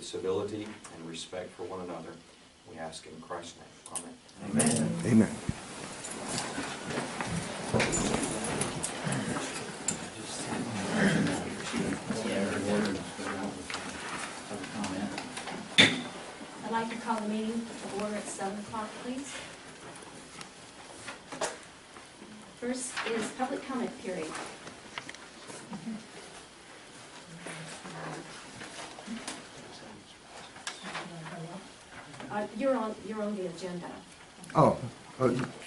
with civility and respect for one another. We ask in Christ's name. Amen. Amen. Amen. I'd like to call the meeting to order at 7 o'clock, please. First is public comment period. You're on the agenda. Oh,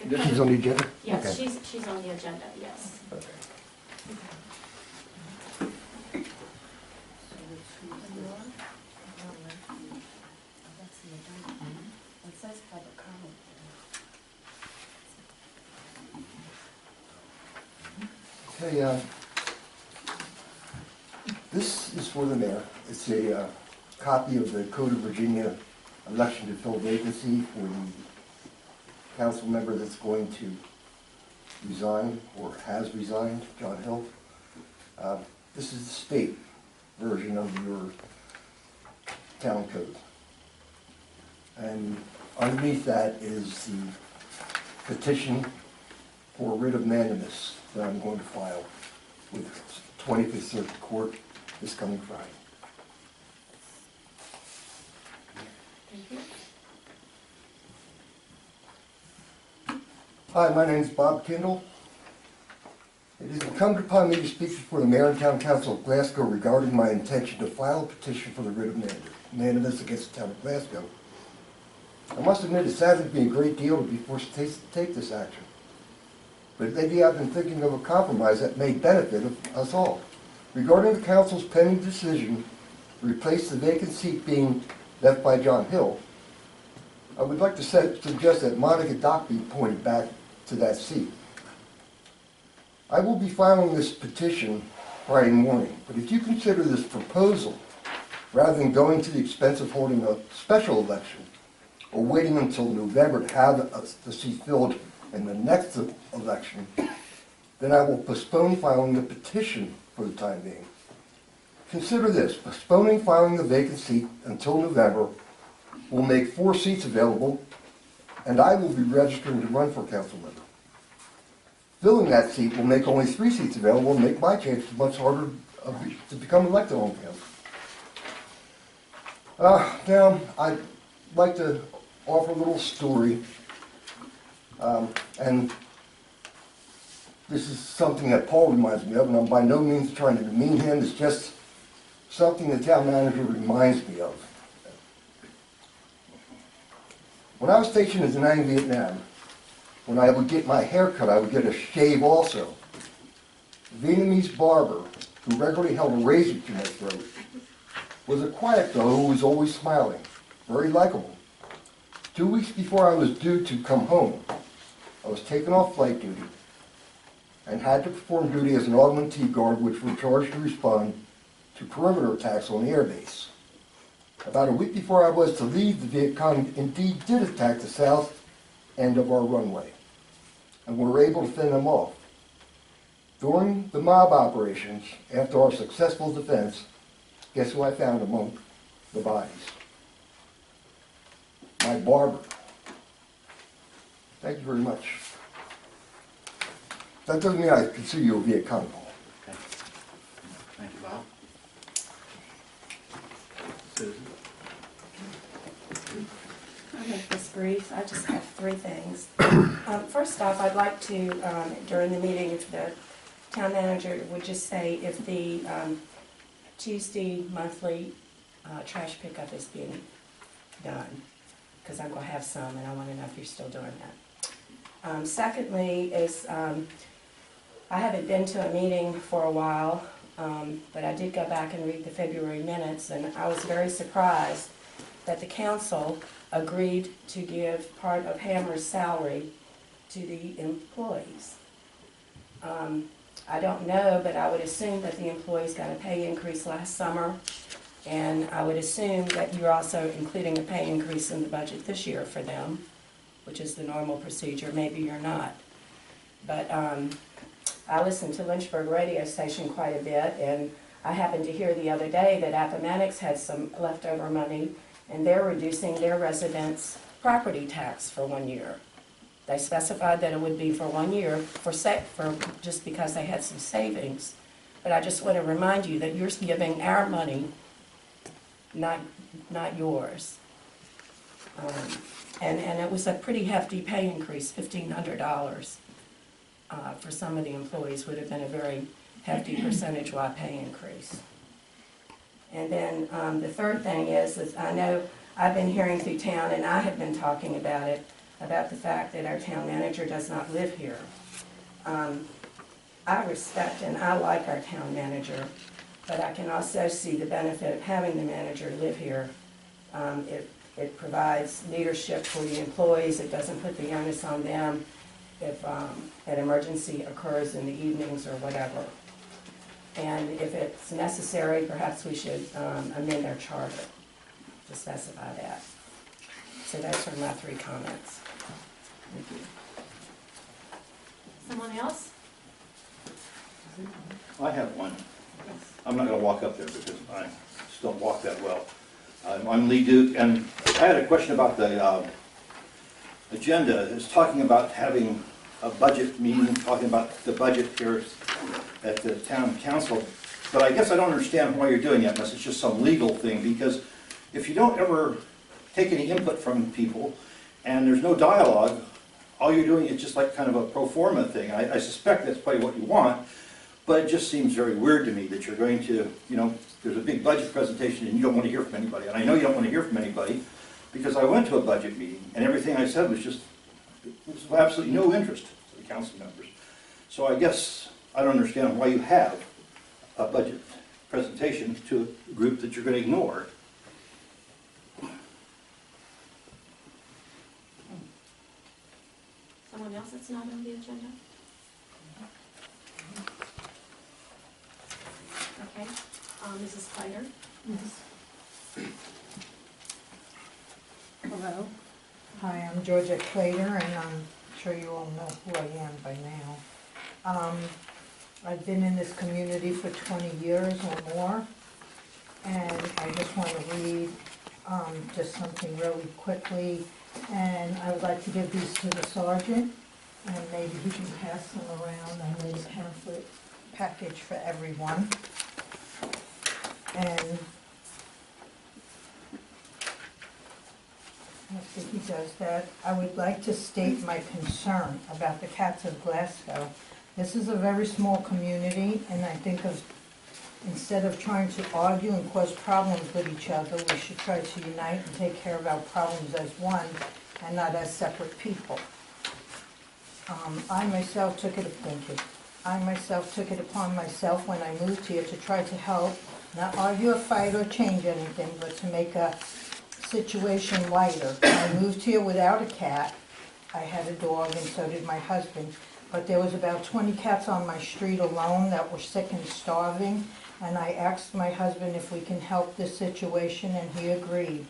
she's on the agenda? Yes, Okay. she's on the agenda, yes. Okay. It says public comment. Okay, this is for the mayor. It's a copy of the Code of Virginia election to fill vacancy for the council member that's going to resign or has resigned, John Hill. This is the state version of your town code. And underneath that is the petition for writ of mandamus that I'm going to file with 25th Circuit Court this coming Friday. Thank you. Hi, my name is Bob Kindle. It is incumbent upon me to speak before the Mayor and Town Council of Glasgow regarding my intention to file a petition for the writ of mandamus against the Town of Glasgow. I must admit it saddens me a great deal to be forced to take this action. But lately I've been thinking of a compromise that may benefit us all. Regarding the Council's pending decision to replace the vacant seat being left by John Hill, I would like to suggest that Monica Dock be appointed back to that seat. I will be filing this petition Friday morning, but if you consider this proposal, rather than going to the expense of holding a special election, or waiting until November to have the seat filled in the next election, then I will postpone filing the petition for the time being. Consider this: postponing filing the vacant seat until November will make 4 seats available, and I will be registering to run for council member. Filling that seat will make only 3 seats available and make my chances much harder to become elected on council. Now, I'd like to offer a little story, and this is something that Paul reminds me of, and I'm by no means trying to demean him. It's just something the town manager reminds me of. When I was stationed in Da Nang, Vietnam, when I would get my hair cut, I would get a shave also. The Vietnamese barber, who regularly held a razor to my throat, was a quiet fellow who was always smiling, very likable. 2 weeks before I was due to come home, I was taken off flight duty and had to perform duty as an augmentee guard, which were charged to respond to perimeter attacks on the airbase. About a week before I was to leave, the Viet Cong indeed did attack the south end of our runway, and we were able to fend them off. During the mob operations, after our successful defense, guess who I found among the bodies? My barber. Thank you very much. That doesn't mean I consider you a Viet Cong, Paul. Okay. Thank you, Bob. Susan? I'll make this brief. I just have 3 things. First off, I'd like to, during the meeting, if the town manager would just say if the Tuesday monthly trash pickup is being done, because I'm going to have some and I want to know if you're still doing that. Secondly is, I haven't been to a meeting for a while, but I did go back and read the February minutes, and I was very surprised that the council agreed to give part of Hammer's salary to the employees. I don't know, but I would assume that the employees got a pay increase last summer, and I would assume that you're also including a pay increase in the budget this year for them, which is the normal procedure. Maybe you're not. But I listen to Lynchburg radio station quite a bit, and I happened to hear the other day that Appomattox had some leftover money, and they're reducing their residents' property tax for 1 year. They specified that it would be for 1 year for just because they had some savings. But I just want to remind you that you're giving our money, not yours. And it was a pretty hefty pay increase, $1,500 for some of the employees would have been a very hefty percentage-wide pay increase. And then the third thing is I know I've been hearing through town, and I have been talking about it, about the fact that our town manager does not live here. I respect and I like our town manager, but I can also see the benefit of having the manager live here. It provides leadership for the employees. It doesn't put the onus on them if an emergency occurs in the evenings or whatever. And if it's necessary, perhaps we should amend our charter to specify that. So those are my 3 comments. Thank you. Someone else? I have one. I'm not going to walk up there because I just don't walk that well. I'm Lee Duke, and I had a question about the agenda. It's talking about having a budget meeting, talking about the budget here at the town council. But I guess I don't understand why you're doing that unless it's just some legal thing, because if you don't ever take any input from people and there's no dialogue, all you're doing is just like kind of a pro forma thing. I suspect that's probably what you want, but it just seems very weird to me that you're going to, there's a big budget presentation and you don't want to hear from anybody. And I know you don't want to hear from anybody because I went to a budget meeting and everything I said was just, it was of absolutely no interest to the council members. So I guess I don't understand why you have a budget presentation to a group that you're going to ignore. Someone else that's not on the agenda? Okay, Mrs. Clater? Yes. Hello. Hi, I'm Georgia Clater, and I'm sure you all know who I am by now. I've been in this community for 20 years or more, and I just want to read just something really quickly, and I would like to give these to the sergeant, and maybe he can pass them around. I made a pamphlet package for everyone. And after he does that, I would like to state my concern about the Cats of Glasgow. This is a very small community, and I think instead of trying to argue and cause problems with each other, we should try to unite and take care of our problems as one and not as separate people. I myself took it upon myself when I moved here to try to help, not argue or fight or change anything, but to make a situation lighter. I moved here without a cat. I had a dog, and so did my husband. But there was about 20 cats on my street alone that were sick and starving, and I asked my husband if we can help this situation, and he agreed.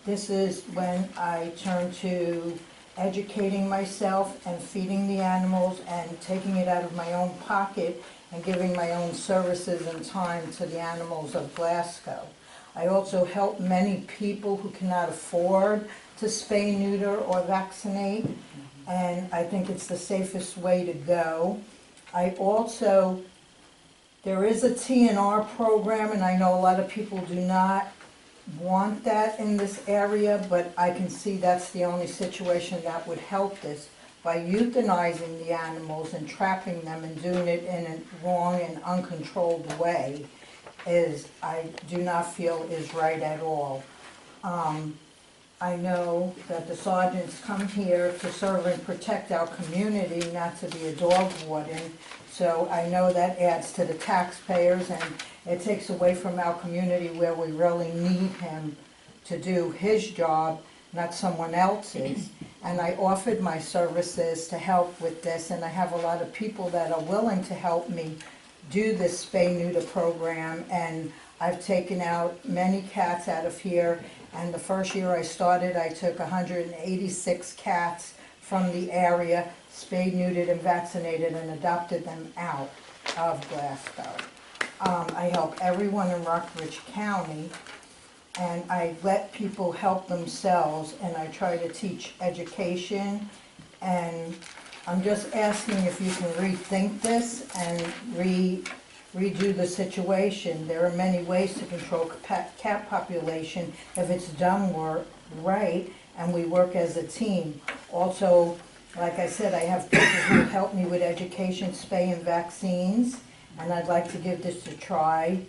This is when I turned to educating myself and feeding the animals and taking it out of my own pocket and giving my own services and time to the animals of Glasgow. I also help many people who cannot afford to spay, neuter, or vaccinate, and I think it's the safest way to go. There is a TNR program, and I know a lot of people do not want that in this area, but I can see that's the only situation that would help this. By euthanizing the animals and trapping them and doing it in a wrong and uncontrolled way I do not feel is right at all. I know that the sergeants come here to serve and protect our community, not to be a dog warden. So I know that adds to the taxpayers, and it takes away from our community where we really need him to do his job, not someone else's. And I offered my services to help with this, and I have a lot of people that are willing to help me do this spay-neuter program, and I've taken out many cats out of here. And the first year I started, I took 186 cats from the area, spayed, neutered, and vaccinated, and adopted them out of Glasgow. I help everyone in Rockbridge County, and I let people help themselves, and I try to teach education. And I'm just asking if you can rethink this and redo the situation. There are many ways to control cat population if it's done right, and we work as a team. Also, like I said, I have people who help me with education, spay and vaccines, and I'd like to give this a try.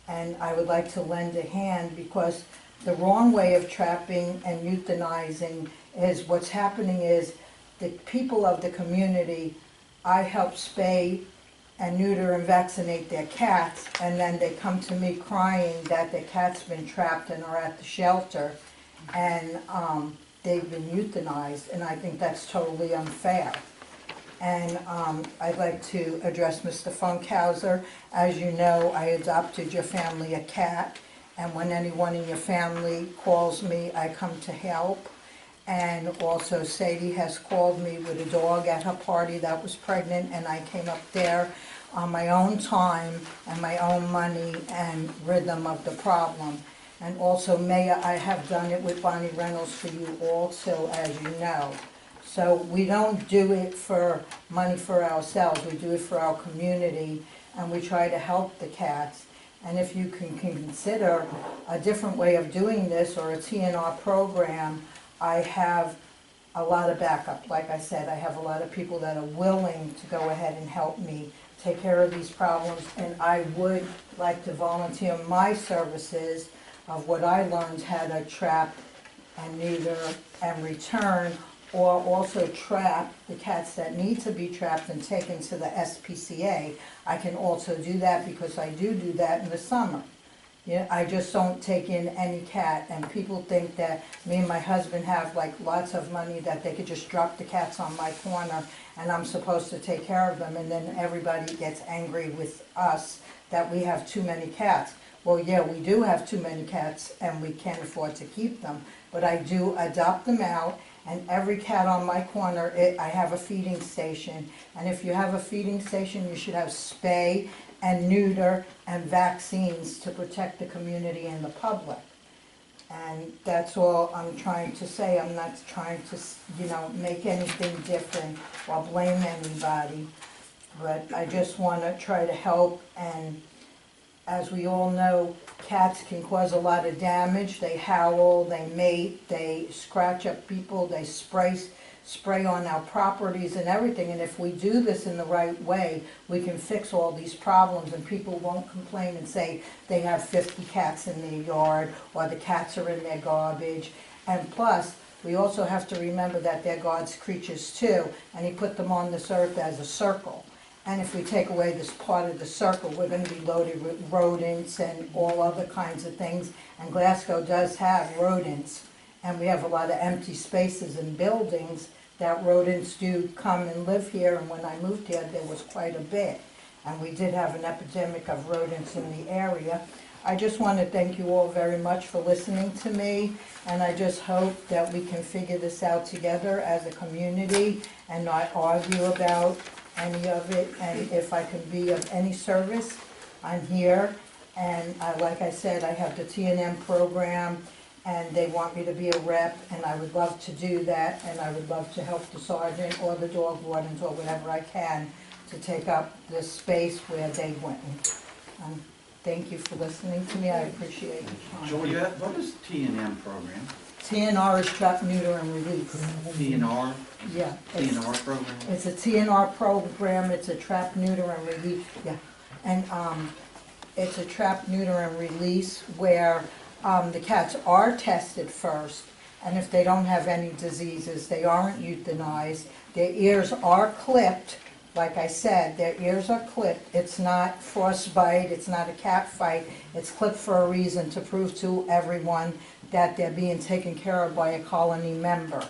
And I would like to lend a hand, because the wrong way of trapping and euthanizing is, what's happening is, the people of the community, I help spay and neuter and vaccinate their cats, and then they come to me crying that their cat's been trapped and are at the shelter, and they've been euthanized, and I think that's totally unfair. And I'd like to address Mr. Funkhauser. As you know, I adopted your family a cat, and when anyone in your family calls me, I come to help. And also Sadie has called me with a dog at her party that was pregnant, and I came up there on my own time and my own money and rid them of the problem. And also, Mayor, I have done it with Bonnie Reynolds for you also, as you know. So we don't do it for money for ourselves, we do it for our community, and we try to help the cats. And if you can consider a different way of doing this, or a TNR program, I have a lot of backup. Like I said, I have a lot of people that are willing to go ahead and help me take care of these problems, and I would like to volunteer my services of what I learned how to trap and neuter and return, or also trap the cats that need to be trapped and taken to the SPCA. I can also do that, because I do that in the summer. Yeah, I just don't take in any cat, and people think that me and my husband have like lots of money that they could just drop the cats on my corner and I'm supposed to take care of them, and then everybody gets angry with us that we have too many cats. Well, yeah, we do have too many cats and we can't afford to keep them, but I do adopt them out, and every cat on my corner, I have a feeding station. And if you have a feeding station, you should have spay and neuter and vaccines to protect the community and the public. And that's all I'm trying to say. I'm not trying to, make anything different or blame anybody, but I just want to try to help. And as we all know, cats can cause a lot of damage. They howl, they mate, they scratch up people, they spray on our properties and everything. And if we do this in the right way, we can fix all these problems, and people won't complain and say they have 50 cats in their yard, or the cats are in their garbage. And plus, we also have to remember that they're God's creatures too, and He put them on this earth as a circle. And if we take away this part of the circle, we're going to be loaded with rodents and all other kinds of things. And Glasgow does have rodents, and we have a lot of empty spaces and buildings that rodents do come and live here. And when I moved here, there was quite a bit. And we did have an epidemic of rodents in the area. I just want to thank you all very much for listening to me, and I just hope that we can figure this out together as a community and not argue about any of it. And if I can be of any service, I'm here. And like I said, I have the T&M program, and they want me to be a rep, and I would love to do that, and I would love to help the sergeant or the dog wardens or whatever I can to take up the space where they went. Thank you for listening to me. I appreciate your time. Joey, what is T&M program? TNR is trap, neuter, and release. TNR? Yeah. TNR program? It's a TNR program. It's a trap, neuter, and release. Yeah. And it's a trap, neuter, and release where the cats are tested first, and if they don't have any diseases, they aren't euthanized. Their ears are clipped. Like I said, their ears are clipped. It's not frostbite, it's not a cat fight. It's clipped for a reason, to prove to everyone that they're being taken care of by a colony member,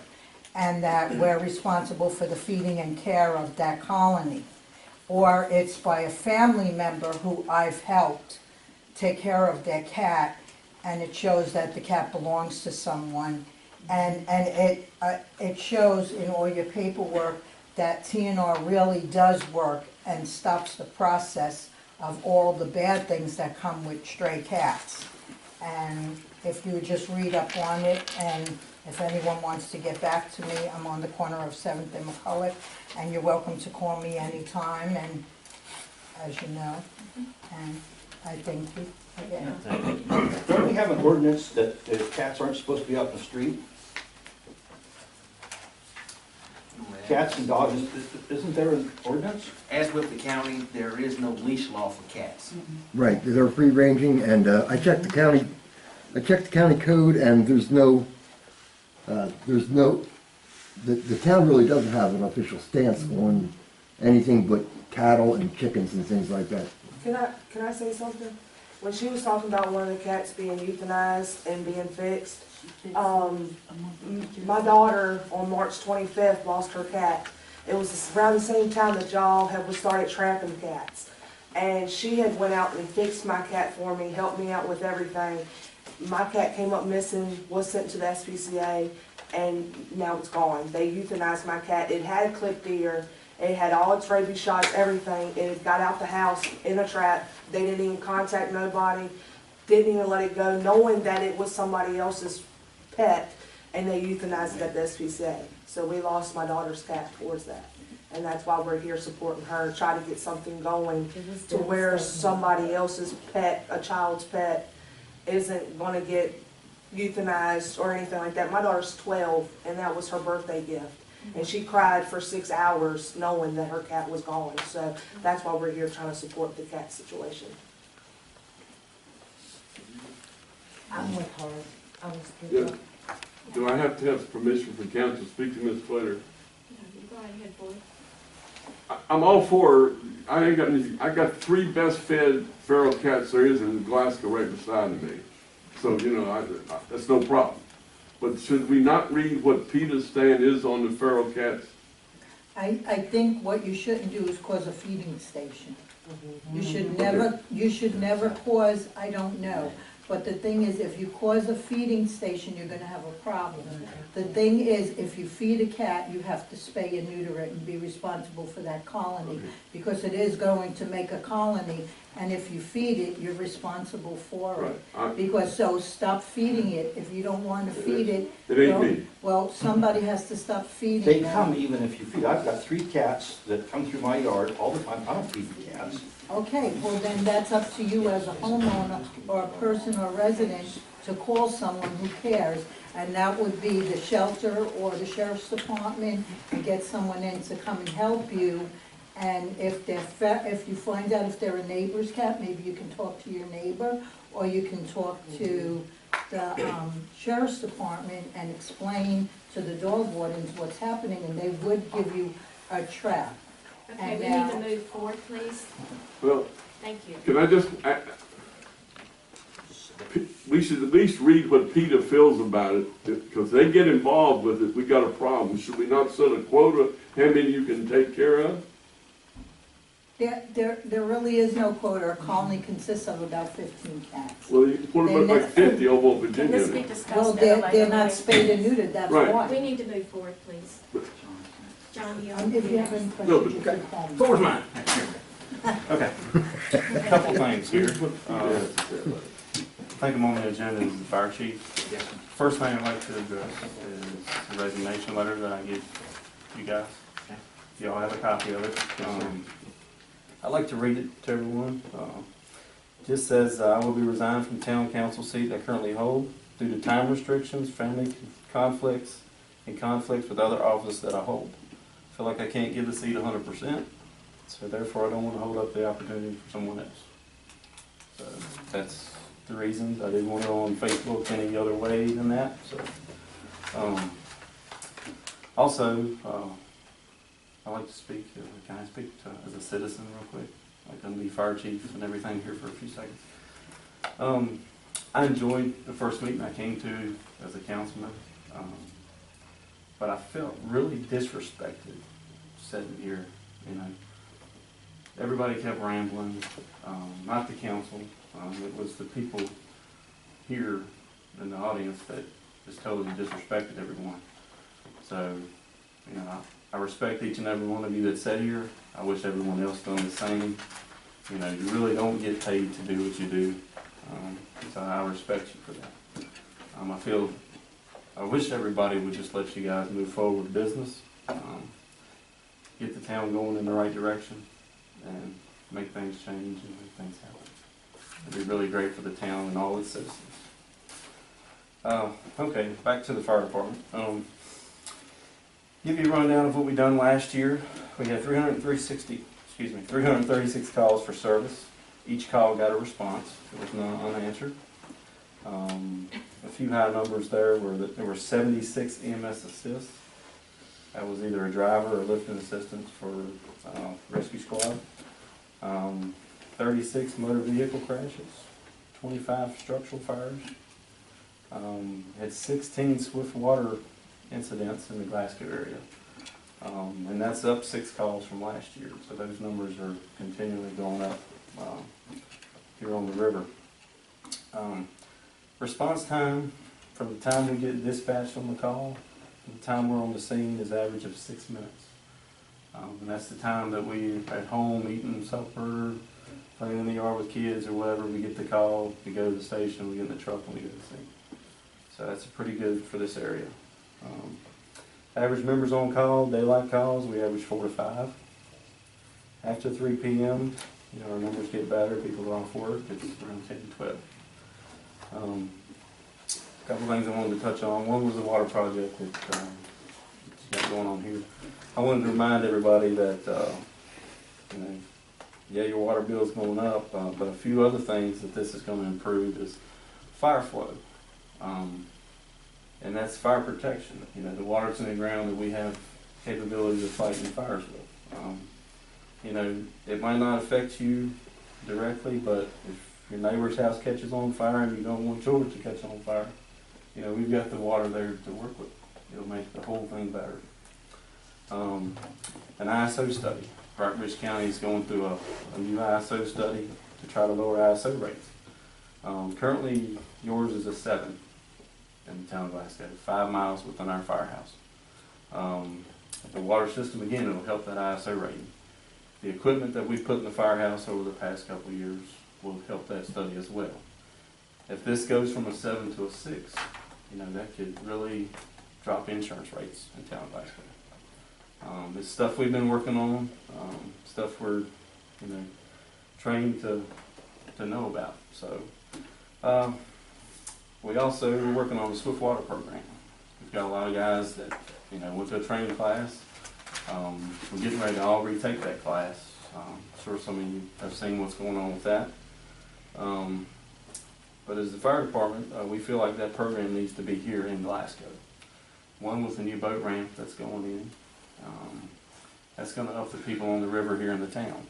and that we're responsible for the feeding and care of that colony. Or it's by a family member who I've helped take care of their cat, and it shows that the cat belongs to someone. And it shows in all your paperwork that TNR really does work and stops the process of all the bad things that come with stray cats. And if you would just read up on it, and if anyone wants to get back to me, I'm on the corner of 7th and McCulloch, and you're welcome to call me anytime, and as you know, and I thank you again. Don't we have an ordinance that cats aren't supposed to be out in the street? Cats and dogs, isn't there an ordinance? As with the county, there is no leash law for cats. Right, they're free ranging, and I checked the county code, and the town really doesn't have an official stance on anything but cattle and chickens and things like that. Can I say something? When she was talking about one of the cats being euthanized and being fixed, my daughter on March 25th lost her cat. It was around the same time that y'all had started trapping cats. And she had went out and fixed my cat for me, helped me out with everything. My cat came up missing, was sent to the SPCA, and now it's gone. They euthanized my cat. It had a clipped ear. It had all its rabies shots, everything. It got out the house in a trap. They didn't even contact nobody. Didn't even let it go, knowing that it was somebody else's pet, and they euthanized it at the SPCA. So we lost my daughter's cat towards that. And that's why we're here supporting her, try to get something going to where somebody else's pet, a child's pet, isn't going to get euthanized or anything like that. My daughter's 12, and that was her birthday gift. And she cried for 6 hours knowing that her cat was gone. So that's why we're here trying to support the cat situation. I'm with her. I was Yeah. good. Do I have to have permission from council to speak to Ms. Flatter? Go ahead, boy. I'm all for, I ain't got any, I got 3 best fed feral cats there is in Glasgow right beside me. So, you know, that's no problem. But should we not read what Peter's stand is on the feral cats? I think what you shouldn't do is cause a feeding station. Mm-hmm. You should never cause, I don't know. But the thing is, if you cause a feeding station, you're gonna have a problem. The thing is, if you feed a cat, you have to spay and neuter it and be responsible for that colony, because it is going to make a colony, and if you feed it, you're responsible for it. Right. Because, so stop feeding it. If you don't wanna feed it, It ain't well- me. well, somebody has to stop feeding They them. come even if you feed. I've got 3 cats that come through my yard all the time. I don't feed the cats. Okay, well then that's up to you as a homeowner or a person or resident to call someone who cares. And that would be the shelter or the sheriff's department, and get someone in to come and help you. And if if you find out if they're a neighbor's cat, maybe you can talk to your neighbor, or you can talk to the sheriff's department and explain to the dog wardens what's happening, and they would give you a trap. Okay, And we now- need to move forward, please. Well, Thank you. can I just, we should at least read what Peter feels about it, because they get involved with it, we got a problem. Should we not set a quota, how many you can take care of? There really is no quota. A colony consists of about 15 cats. Well, what about like 50 over Can this be Virginia? discussed Well, at a later they're not meeting? spayed and neutered, that's Right. why. We need to move forward, please. John, you If you have any No, questions, but- you can call me. Floor's mine. Okay. Couple things here. I think I'm on the agenda as the fire chief. Yes. First thing I'd like to address is the resignation letter that I give you guys. Y'all have a copy of it. I'd like to read it to everyone. Just says, I will be resigned from town council seat I currently hold due to time restrictions, family conflicts, and conflicts with other offices that I hold. I feel like I can't give the seat 100%, so therefore I don't want to hold up the opportunity for someone else. So that's the reasons. I didn't want it on Facebook any other way than that, so. Also, I'd like to speak, can I speak as a citizen real quick? Like I'm the fire chief and everything here for a few seconds. I enjoyed the first meeting I came to as a councilman, but I felt really disrespected sitting here, you know. Everybody kept rambling, not the council, it was the people here in the audience that just totally disrespected everyone. So, you know, I respect each and every one of you that sat here. I wish everyone else done the same. You know, you really don't get paid to do what you do. So I respect you for that. I wish everybody would just let you guys move forward with business, get the town going in the right direction, and make things change and make things happen. It'd be really great for the town and all its citizens. Okay, back to the fire department. Give you a rundown of what we done last year. We had 336 calls for service. Each call got a response. There was none unanswered. A few high numbers there were that there were 76 EMS assists. That was either a driver or lifting assistance for rescue squad. 36 motor vehicle crashes, 25 structural fires. Had 16 swift water incidents in the Glasgow area. And that's up 6 calls from last year. So those numbers are continually going up here on the river. Response time from the time we get dispatched on the call to the time we're on the scene is average of 6 minutes. And that's the time that we at home eating supper, playing in the yard with kids or whatever. We get the call, we go to the station, we get in the truck and we go to the scene. So that's pretty good for this area. Average members on call, daylight calls, we average 4 to 5. After 3 p.m., you know, our numbers get better, people are off work, it's around 10 to 12. A couple things I wanted to touch on. One was the water project that you got going on here. I wanted to remind everybody that, you know, yeah, your water bill is going up, but a few other things that this is going to improve is fire flow. And that's fire protection. You know, the water's in the ground that we have capability of fighting fires with. You know, it might not affect you directly, but if your neighbor's house catches on fire and you don't want yours to catch on fire, you know, we've got the water there to work with. It'll make the whole thing better. An ISO study. Breckenridge County is going through a new ISO study to try to lower ISO rates. Currently, yours is a 7 in the town of Glasgow, 5 miles within our firehouse. The water system, again, it'll help that ISO rating. The equipment that we've put in the firehouse over the past couple of years will help that study as well. If this goes from a 7 to a 6, you know, that could really drop insurance rates in town of Glasgow. It's stuff we've been working on, stuff we're, you know, trained to know about. So, we also are working on the Swift Water program. We've got a lot of guys that, you know, went to a training class. We're getting ready to all retake that class. I'm sure some of you have seen what's going on with that. But as the fire department, we feel like that program needs to be here in Glasgow. One with the new boat ramp that's going in. That's going to up the people on the river here in the town.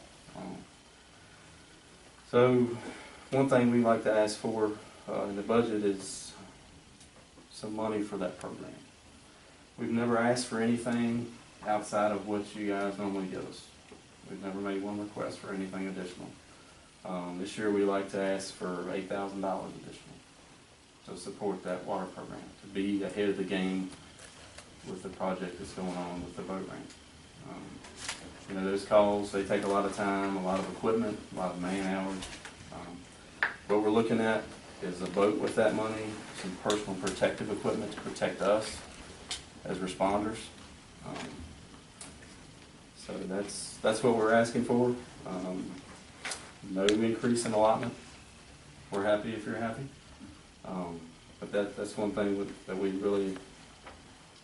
So one thing we like to ask for in the budget is some money for that program. We've never asked for anything outside of what you guys normally give us. We've never made one request for anything additional. This year we like to ask for $8,000 additional to support that water program, to be ahead of the game with the project that's going on with the boat ramp. You know, those calls, they take a lot of time, a lot of equipment, a lot of man hours. What we're looking at is a boat with that money, some personal protective equipment to protect us as responders. So that's what we're asking for. No increase in allotment. We're happy if you're happy. But that's one thing that we really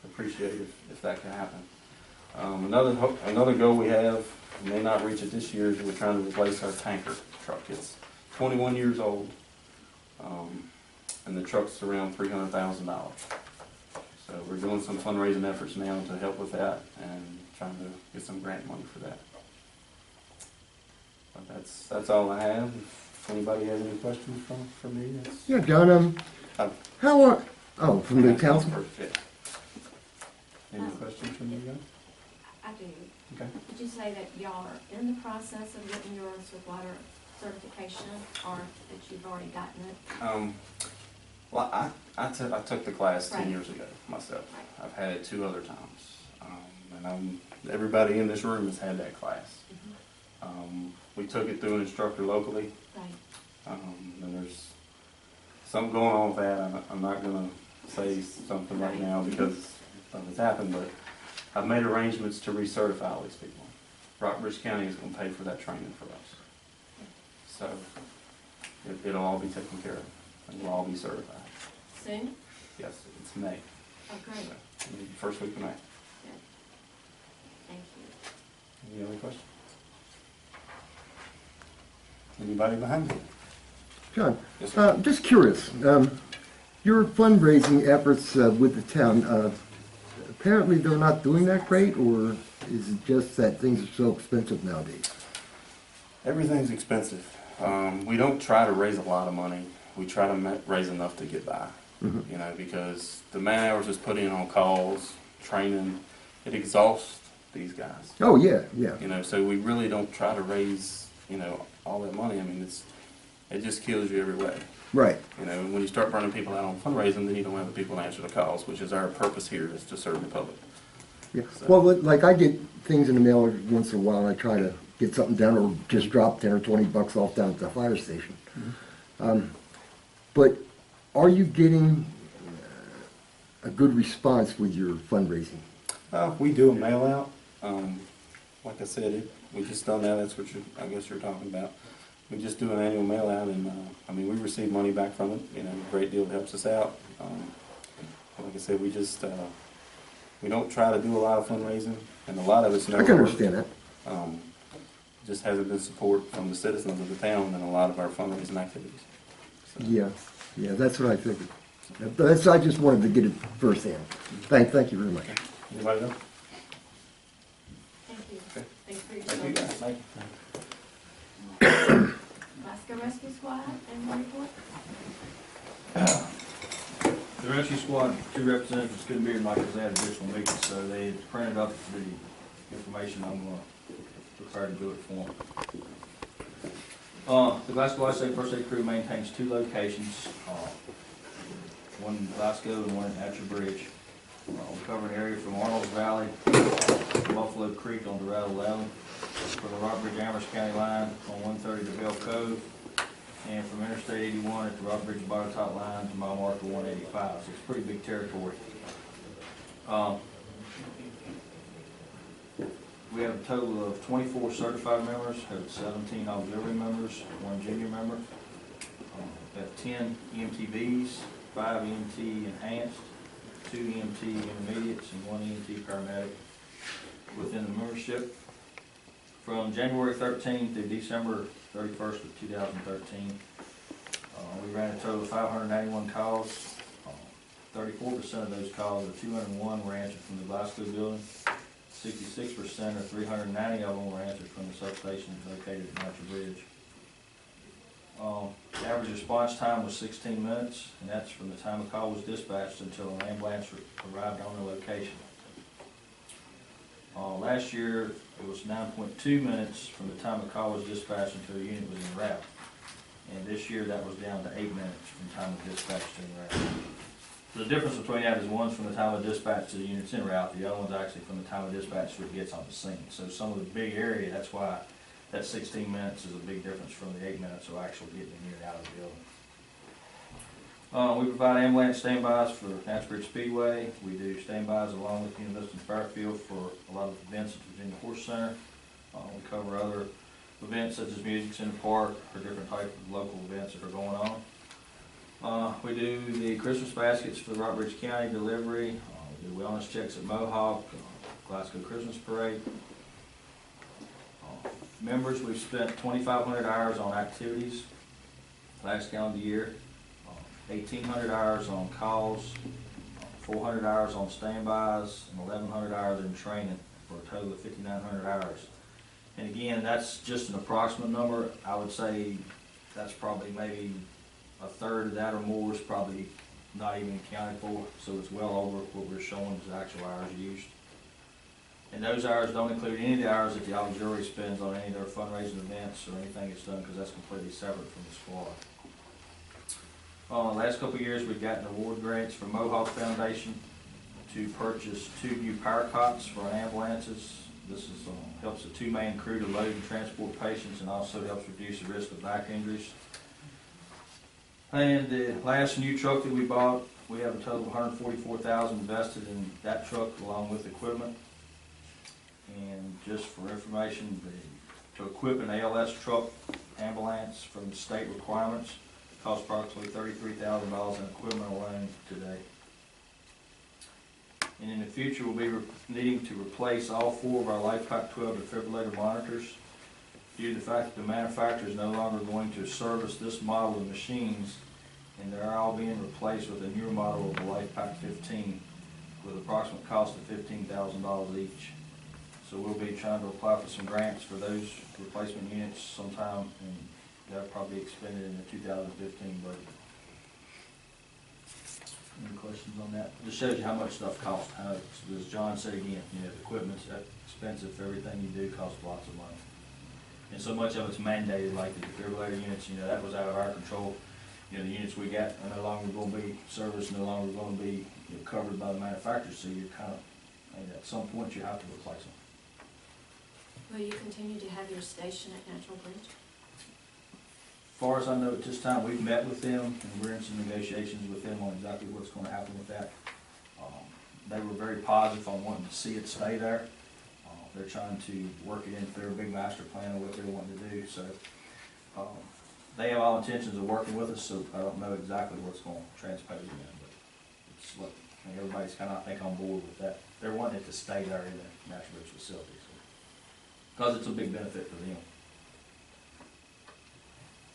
appreciate if that can happen. Another goal we have, we may not reach it this year, is we're trying to replace our tanker truck. It's 21 years old, and the truck's around $300,000. So we're doing some fundraising efforts now to help with that and trying to get some grant money for that. But that's all I have. If anybody has any questions from me, that's... Yeah, John, how are, from the council? Yeah. Any questions from you guys? I do. Okay. Did you say that y'all are in the process of getting your Swift Water certification, or that you've already gotten it? Well, I took the class 10 Right. years ago myself. Right. I've had it 2 other times. And everybody in this room has had that class. We took it through an instructor locally. Right. And there's something going on with that. I'm not gonna say something right now because something's happened, but I've made arrangements to recertify all these people. Rockbridge County is gonna pay for that training for us. So it'll all be taken care of, and we'll all be certified. Soon? Yes, it's May. Oh, great. So, first week of May. Good. Thank you. Any other questions? Anybody behind me? John, Yes, sir. just curious, your fundraising efforts with the town, apparently they're not doing that great, or is it just that things are so expensive nowadays? Everything's expensive. We don't try to raise a lot of money. We try to raise enough to get by. Mhm. You know, because the man hours is put in on calls, training, it exhausts these guys. Oh, yeah, yeah. You know, so we really don't try to raise, you know, all that money. I mean, it just kills you every way. Right. You know, when you start burning people out on fundraising, then you don't have the people to answer the calls, which is our purpose here, is to serve the public. Yeah. So- Well, like I get things in the mail every once in a while, and I try to get something down, or just drop 10 or 20 bucks off down at the fire station. But are you getting a good response with your fundraising? We do a mail out. Like I said, we just done that. That's what I guess you're talking about. We just do an annual mail out, and I mean, we receive money back from it. You know, a great deal helps us out. Like I said, we just we don't try to do a lot of fundraising, and a lot of it's I never can worked. understand that. Just hasn't been support from the citizens of the town in a lot of our fundraising activities. So, Yeah, yeah, that's what I figured. I just wanted to get it firsthand. Thank you very much. Anybody else? Thank you. Okay. Thanks for your Thank you, guys. service. Thank you. Glasgow Rescue Squad, and report? The rescue squad, 2 representatives couldn't be here tonight because they had additional meetings, so they had printed up the information. I'm gonna prepare to do it for them. The Glasgow Life Saving First Aid Crew maintains 2 locations, one in Glasgow and one at Atcher Bridge. We cover an area from Arnold's Valley to Buffalo Creek on Route 11, for the Rockbridge Amherst County line on 130 to Bell Cove, and from Interstate 81 at the Rockbridge Botetourt line to mile marker 185. So it's pretty big territory. We have a total of 24 certified members, have 17 auxiliary members, 1 junior member. We have 10 EMTBs, 5 EMT enhanced, 2 EMT intermediates, and 1 EMT paramedic within the membership. From January 13th through December 31st of 2013, we ran a total of 591 calls. 34% of those calls, or 201, were answered from the Glasgow building. 66%, or 390 of them, were answered from the substation located at Atcher Bridge. The average response time was 16 minutes, and that's from the time a call was dispatched until an ambulance arrived on the location. Last year, it was 9.2 minutes from the time a call was dispatched until the unit was en route. And this year, that was down to 8 minutes from the time of dispatch to en route. The difference between that is one's from the time of dispatch to the unit's en route, the other one's actually from the time of dispatch to it gets on the scene. So some of the big area, that's why that 16 minutes is a big difference from the 8 minutes of actually getting the unit out of the building. We provide ambulance standbys for Atcher Speedway. We do standbys along with University Fairfield for a lot of events at the Virginia Horse Center. We cover other events such as Music's in the Park or different types of local events that are going on. We do the Christmas baskets for the Rockbridge County delivery. We do wellness checks at Mohawk, Glasgow Christmas Parade. Members, we've spent 2,500 hours on activities last calendar year. 1,800 hours on calls, 400 hours on standbys, and 1,100 hours in training for a total of 5,900 hours. And again, that's just an approximate number. I would say that's probably maybe a third of that or more is probably not even accounted for, so it's well over what we're showing as actual hours used. And those hours don't include any of the hours that the auxiliary spends on any of their fundraising events or anything that's done, because that's completely separate from the squad. Last couple of years, we've gotten award grants from Mohawk Foundation to purchase 2 new power cots for our ambulances This is, helps a two-man crew to load and transport patients and also helps reduce the risk of back injuries. And the last new truck that we bought, we have a total of $144,000 invested in that truck along with equipment. And just for information, to equip an ALS truck ambulance from the state requirements costs approximately $33,000 in equipment alone today. And in the future, we'll be needing to replace all 4 of our LifePak 12 defibrillator monitors due to the fact that the manufacturer is no longer going to service this model of machines, and they're all being replaced with a newer model of the LifePak 15 with an approximate cost of $15,000 each. So we'll be trying to apply for some grants for those replacement units sometime, and that'll probably be expended in the 2015 budget. Any questions on that? Just shows you how much stuff costs. As John said again, the equipment's expensive. Everything you do costs lots of money. And so much of it's mandated, like the defibrillator units, that was out of our control. The units we got are no longer going to be serviced, no longer going to be covered by the manufacturer, so you're kind of, at some point you have to replace them. Will you continue to have your station at Natural Bridge? As far as I know at this time, we've met with them, and we're in some negotiations with them on exactly what's going to happen with that. They were very positive on wanting to see it stay there. They're trying to work it into their big master plan of what they're wanting to do. So they have all intentions of working with us, so I don't know exactly what's going to transpose in that, but it's what everybody's kind of, I think, on board with that. They're wanting it to stay there in the Natural Bridge facility, because it's a big benefit for them.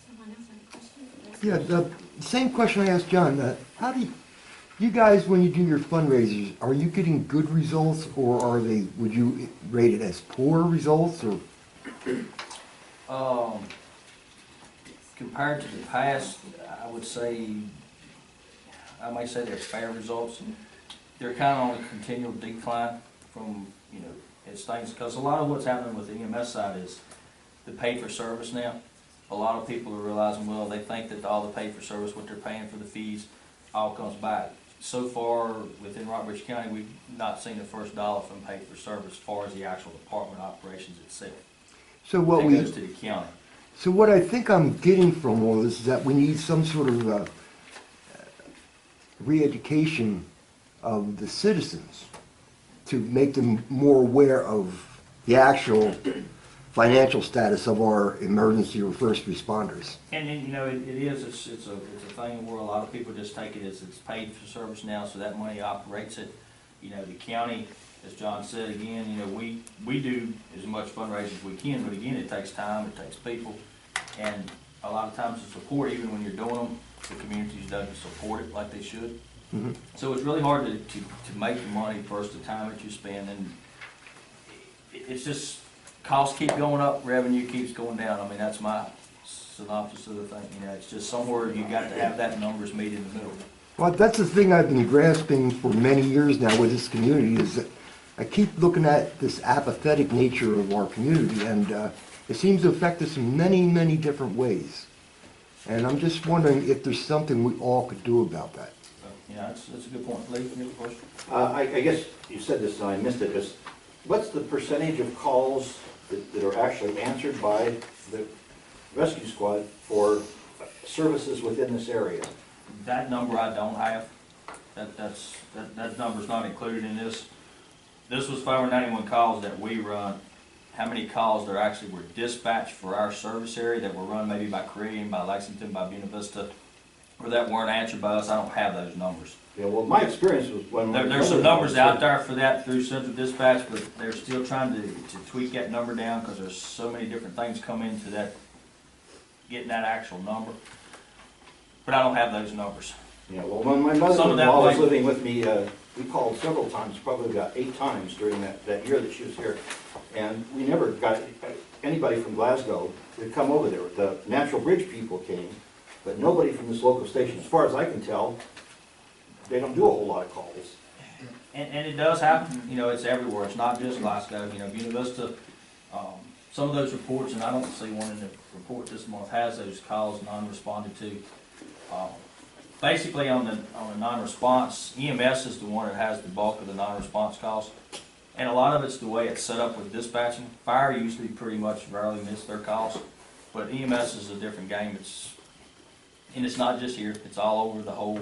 Someone else have a question? Yeah, the same question I asked John. How do you guys, when you do your fundraisers, are you getting good results, or would you rate it as poor results, or? Compared to the past, I would say, I might say they're fair results. They're kind of on a continual decline from, as things, because a lot of what's happening with the EMS side is the pay for service now. A lot of people are realizing, well, they think that all the pay for service, what they're paying for the fees, all comes back. So far, within Rockbridge County, we've not seen the first dollar from pay for service as far as the actual department operations itself. So what That goes to the county. So what I think I'm getting from all this is that we need some sort of re-education of the citizens to make them more aware of the actual financial status of our emergency or first responders. And it's a thing where a lot of people just take it as it's paid for service now, so that money operates it. The county, as John said again, we do as much fundraising as we can, but again, it takes time, it takes people, and a lot of times the support, even when you're doing them, the communities doesn't support it like they should. Mm-hmm. So it's really hard to make the money versus the time that you spend, and it's just, costs keep going up, revenue keeps going down. I mean, that's my synopsis of the thing. It's just somewhere you got to have that numbers meet in the middle. Well, that's the thing I've been grasping for many years now with this community, is that I keep looking at this apathetic nature of our community, and it seems to affect us in many, many different ways. And I'm just wondering if there's something we all could do about that. So, that's a good point. Lee, you have a question? I guess you said this and I missed it. What's the percentage of calls that are actually answered by the rescue squad for services within this area? That number I don't have. That number's not included in this. This was 591 calls that we run. How many calls there actually were dispatched for our service area that were run maybe by Korean, by Lexington, by Buena Vista, or that weren't answered by us? I don't have those numbers. Yeah, well, my experience was when... There's some numbers out there for that through Central Dispatch, but they're still trying to tweak that number down because there's so many different things come into that, getting that actual number. But I don't have those numbers. Yeah, well, when my mother-in-law was living with me, we called several times, probably about 8 times during that year that she was here. And we never got anybody from Glasgow to come over there. The Natural Bridge people came, but nobody from this local station. As far as I can tell, they don't do a whole lot of calls. And it does happen, it's everywhere. It's not just Glasgow. Buena Vista, some of those reports, and I don't see one in the report this month, has those calls non-responded to. Basically on the non-response, EMS is the one that has the bulk of the non-response calls. And a lot of it's the way it's set up with dispatching. Fire usually pretty much rarely miss their calls, but EMS is a different game. And it's not just here, it's all over the whole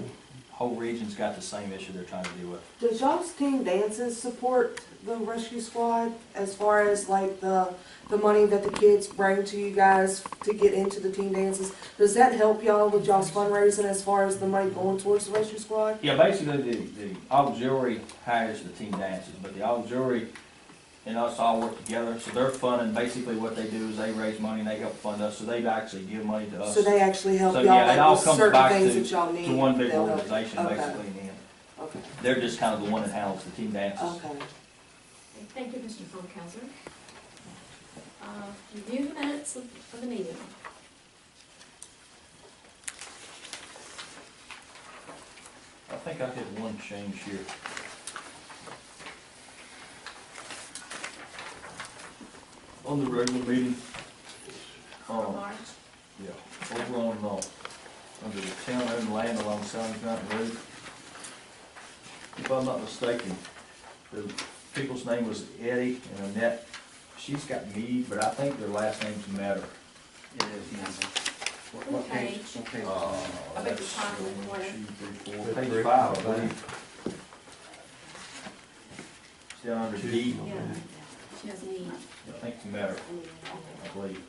region's got the same issue they're trying to deal with. Does y'all's team dances support the rescue squad as far as like the money that the kids bring to you guys to get into the team dances? Does that help y'all with y'all's fundraising as far as the money going towards the rescue squad? Yeah, basically the auxiliary hires the team dances, but the auxiliary and us all work together. So they're funding, basically what they do is they raise money and they help fund us, so they actually give money to us. So they actually help So, y'all yeah, it all like with comes certain back things to- that y'all need? To one big they'll help. organization, Okay. basically, in the end. Okay, They're just kind of the one that handles the team dances. okay. Thank you, Mr. Funkhauser. Review the minutes of the meeting. I think I had one change here. On the regular meeting, March. yeah, over on, under the town-owned land along Sounds Mountain Road. If I'm not mistaken, the people's name was Eddie and Annette. She's got Mead, but I think their last name's Matter. It is, Nancy. What page? What page? I bet the That's top of the corner. 1, 2, 3, 4, page 5, I believe. It's down under D. Yeah, she has need. I think it's Matter, I believe.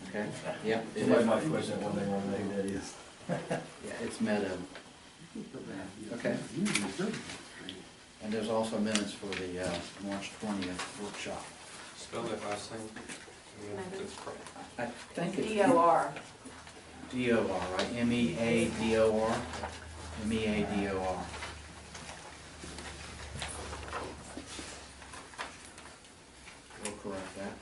Okay, yeah, it Somebody is. might question it when they want to know who that is. Yeah, it's Meadow. Okay. And there's also minutes for the March 20th workshop. Spell that last name. I think it's DOR. D-O-R, right? M-E-A-D-O-R? M-E-A-D-O-R. We'll correct that.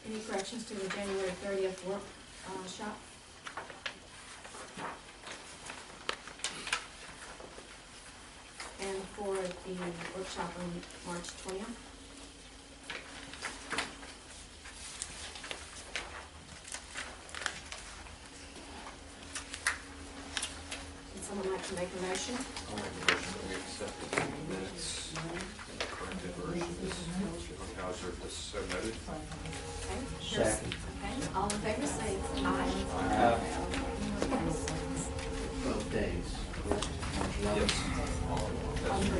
Any corrections to the January 30th workshop? And for the workshop on March 20th? Would someone like to make a motion? I'll make a motion that we accept the minutes, the corrected versions. Mr. Funkhauser, this so noted. Okay. Second. Okay, all in favor, say aye. Both days. March 11th. Yes.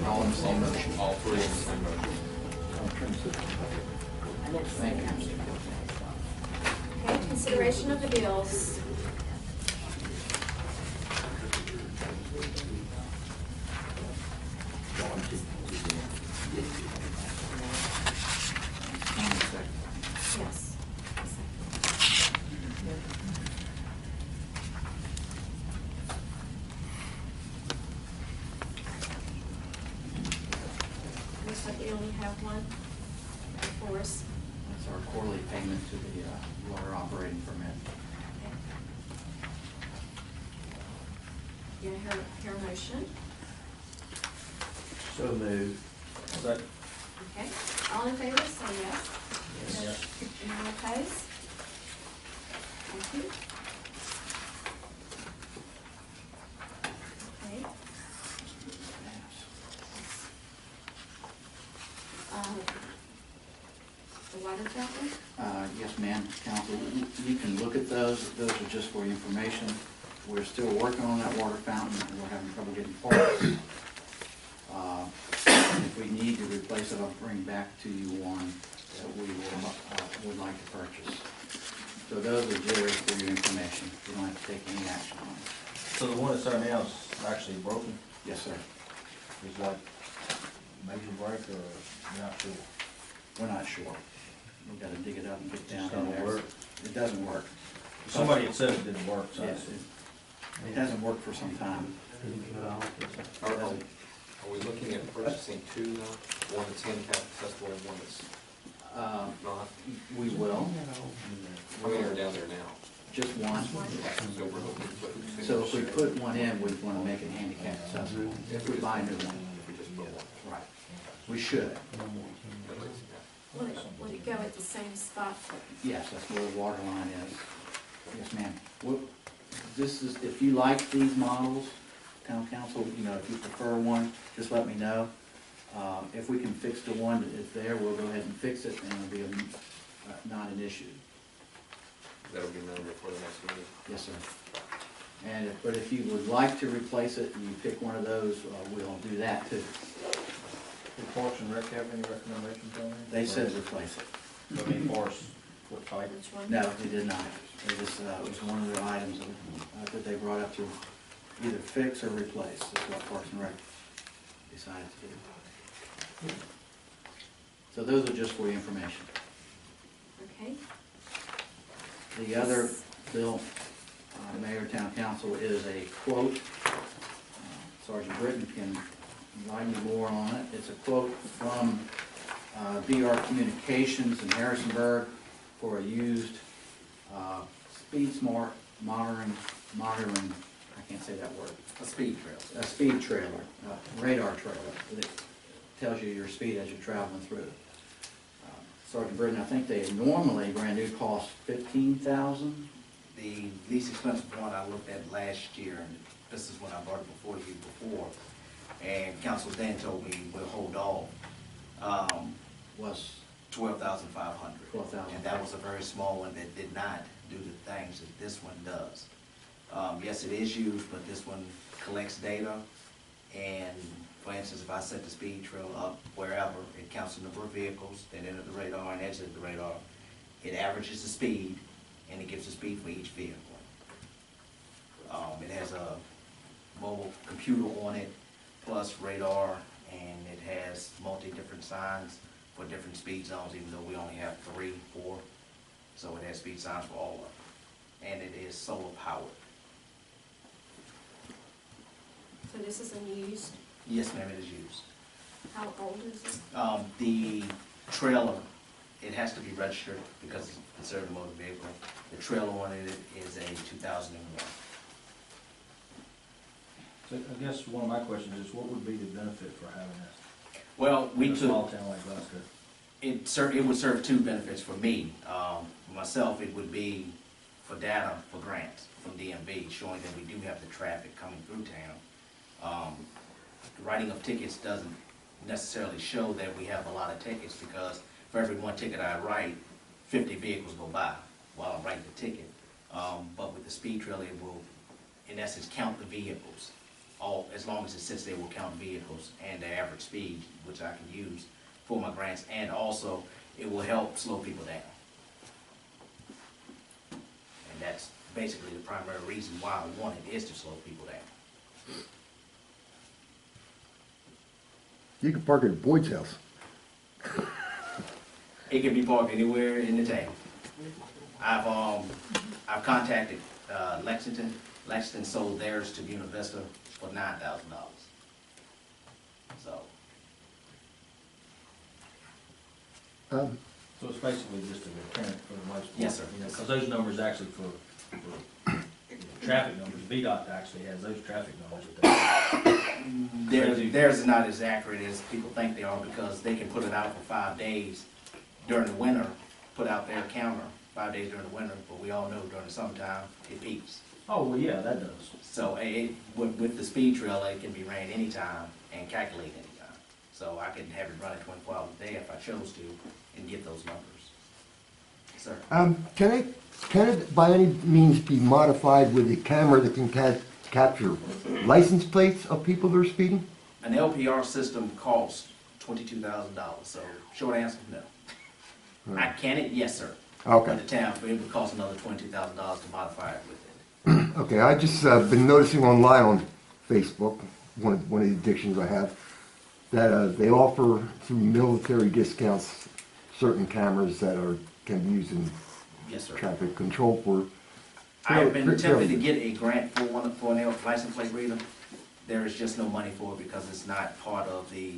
All in the same motion. All three in the same motion. Thank you. Okay, consideration of the bills. Yes. Looks like we only have one for us. That's our quarterly payment to the water operating permit. You hear a motion? So moved. Second. Okay, all in favor, say yes. Yes. Anyone opposed? Thank you. Okay. The water fountain? Yes, ma'am, council, you can look at those. Those are just for information. We're still working on that water fountain, and we're having trouble getting parts. If we need to replace it, I'll bring back to you one that we would like to purchase. So those are just for your information. You don't have to take any action on it. So the one that's there now is actually broken? Yes, sir. Is that major break or you're not sure? We're not sure. We've got to dig it up and get down Just in don't there. work. It doesn't work. Somebody had said it didn't work, so. Yes, it hasn't worked for some time. Are we looking at purchasing two now? One that's handicap accessible and one that's not? We will. How many are down there now? Just one? So we're hoping to put two. So if we put one in, we want to make it handicap accessible, if we buy a new one. If we just put one. Right. We should. Would it go at the same spot? Yes, that's where the water line is. Yes, ma'am. What, this is, if you like these models, town council, you know, if you prefer one, just let me know. If we can fix the one that is there, we'll go ahead and fix it, and it'll be not an issue. That'll be known before the next meeting. Yes, sir. And, but if you would like to replace it and you pick one of those, we'll do that too. Did Parks and Rec have any recommendations on it? They said replace it. I mean, Parks, what type? Which one? No, they did not. It was one of the items that they brought up to either fix or replace. That's what Parks and Rec decided to do. So those are just for your information. Okay. The other bill, Mayor, Town Council, is a quote. Sergeant Britton can enlighten you more on it. It's a quote from BR Communications in Harrisonburg for a used Speed Smart monitoring, I can't say that word. A speed trailer. A speed trailer, radar trailer that tells you your speed as you're traveling through. Sergeant Britton, I think they normally brand new cost $15,000. The least expensive one I looked at last year, and this is when I brought it before you before, and Council Dan told me we'll hold off. Was $12,500. $12,000. And that was a very small one that did not do the things that this one does. Yes, it is used, but this one collects data, and for instance, if I set the speed trail up wherever, it counts the number of vehicles that enter the radar and exit the radar. It averages the speed, and it gives the speed for each vehicle. It has a mobile computer on it, plus radar, and it has different signs for different speed zones, even though we only have 3, 4. So it has speed signs for all of them. And it is solar powered. So this is unused. Yes, ma'am, it is used. How old is it? The trailer, it has to be registered because it's considered a motor vehicle. The trailer on it is a 2001. So I guess one of my questions is, what would be the benefit for having this? Well, we In a took, small town like Glasgow. it would serve 2 benefits for me. For myself, it would be for data for grants from DMV, showing that we do have the traffic coming through town. The writing of tickets doesn't necessarily show that we have a lot of tickets, because for every 1 ticket I write, 50 vehicles go by while I'm writing the ticket. But with the speed trailer, it will, in essence, count the vehicles. As long as it sits there, will count vehicles and the average speed, which I can use for my grants, and also it will help slow people down. And that's basically the primary reason why I want it, is to slow people down. You can park at Boyd's house. It can be parked anywhere in the town. I've contacted Lexington. Lexington sold theirs to Buena Vista for $9,000. So. So it's basically just a deterrent for the most part? Yes, sir. Because those numbers actually for traffic numbers, VDOT actually has those traffic numbers that Theirs is not as accurate as people think they are, because they can put it out for 5 days during the winter, put out their counter 5 days during the winter, but we all know during the summertime, it peaks. Oh, well, yeah, that does. So with the speed trailer, it can be ran anytime and calculate anytime. So I can have it running 24 hours a day if I chose to and get those numbers. Sir? Can it by any means be modified with a camera that can capture license plates of people that are speeding? An LPR system costs $22,000, so short answer, no. Can it? Yes, sir. Okay. At the town, but it would cost another $22,000 to modify it with it. Okay, I just been noticing online on Facebook, one of the addictions I have, that they offer through military discounts certain cameras that can be used in Yes, sir. traffic control for. I have been attempting to get a grant for an license plate reader. There is just no money for it because it's not part of the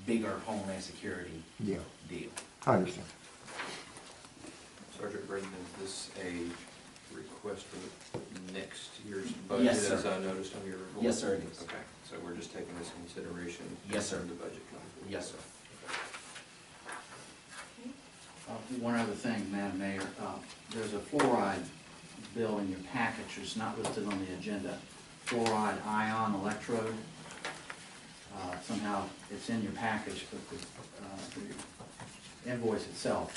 bigger Homeland Security Yeah, deal. I understand. Sergeant Britton, is this a request for next year's budget, Yes, sir. as I noticed on your report? Yes, sir, it is. Okay, so we're just taking this into consideration? Yes, sir. when the budget comes? Yes, sir. One other thing, Madam Mayor, there's a fluoride bill in your package, it's not listed on the agenda. Fluoride ion electrode. Somehow it's in your package, but the invoice itself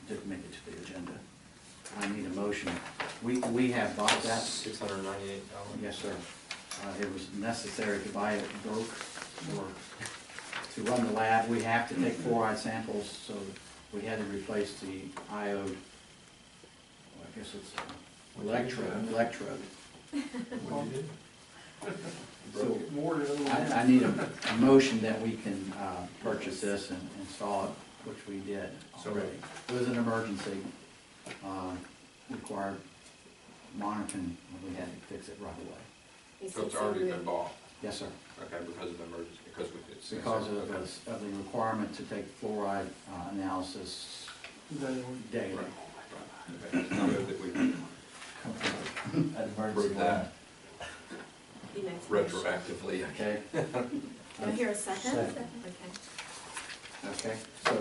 didn't make it to the agenda. I need a motion. We have bought that. $698? Yes, sir. It was necessary to buy it, broke, or to run the lab. We have to take fluoride samples, so we had to replace the iode, well, I guess it's electrode. What'd you do? So I need a motion that we can purchase this and install it, which we did already. It was an emergency, required monitoring, and we had to fix it right away. So it's already been bought? Yes, sir. Okay, because of the emergency, because it's. Because of the requirement to take fluoride analysis daily. Right. Okay, it's not good that we An emergency approved that You make the motion. retroactively. Okay? Do I hear a second? Second. Okay. Okay, so,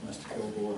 Mr. Kilgore